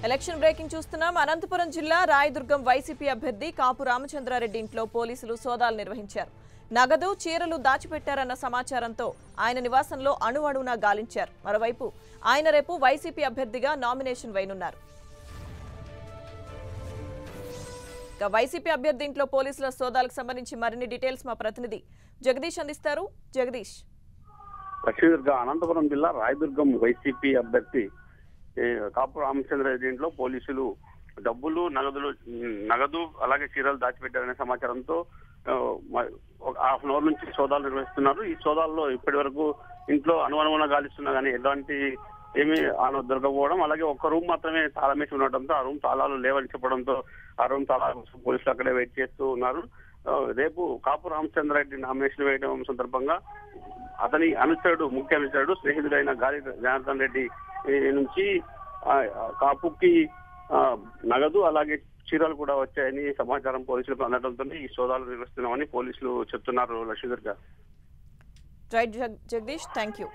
Election breaking చూస్తున్నాం. అనంతపురం జిల్లా Rayadurgam YCP అభ్యర్థి కాపు రామచంద్రారెడ్డి ఇంట్లో పోలీసులు సోదాలు నిర్వహించారు. నగదు, చీరలు దాచిపెట్టారన్న సమాచారంతో ఆయన నివాసంలో అణువణువునా గాలించారు. మరోవైపు ఆయన రేపు వైసీపీ అభ్యర్థిగా నామినేషన్ వేయనున్నారు. ఇక వైసీపీ అభ్యర్థి ఇంట్లో పోలీసుల సోదాలకు సంబంధించి మరిన్ని డీటెయిల్స్ మా ప్రతినిధి జగదీష్ అందిస్తారు. జగదీష్. అనంతపురం జిల్లా రాయదుర్గం వైసీపీ అభ్యర్థి కాపు రామచంద్రారెడ్డి ఇంట్లో పోలీసులు డబ్బులు, నగదు అలాగే చీరలు దాచిపెట్టారనే సమాచారంతో హాఫ్ అన్ అవర్ నుంచి సోదాలు నిర్వహిస్తున్నారు. ఈ సోదాల్లో ఇప్పటి వరకు ఇంట్లో అనుమానంగా గాలిస్తున్నా కానీ ఎలాంటి ఏమీ దొరకపోవడం, అలాగే ఒక్క రూమ్ మాత్రమే తాళమేసి ఉండటంతో ఆ రూమ్ తాళాలు లేవని చెప్పడంతో ఆ రూమ్ తాళాలు పోలీసులు అక్కడే వెయిట్ చేస్తూ ఉన్నారు. రేపు కాపు రామచంద్రారెడ్డి నామినేషన్ వేయడం సందర్భంగా అతని అనుచరుడు, ముఖ్య అనుచరుడు, స్నేహితుడైన గాలి జనార్దన్ రెడ్డి నుంచి కాపుకి నగదు అలాగే చీరలు కూడా వచ్చాయని సమాచారం పోలీసులకు అందడంతో ఈ సోదాలు నిర్వహిస్తున్నామని పోలీసులు చెప్తున్నారు. లక్ష్మీధర్ గారు. Right Jagadish, thank you.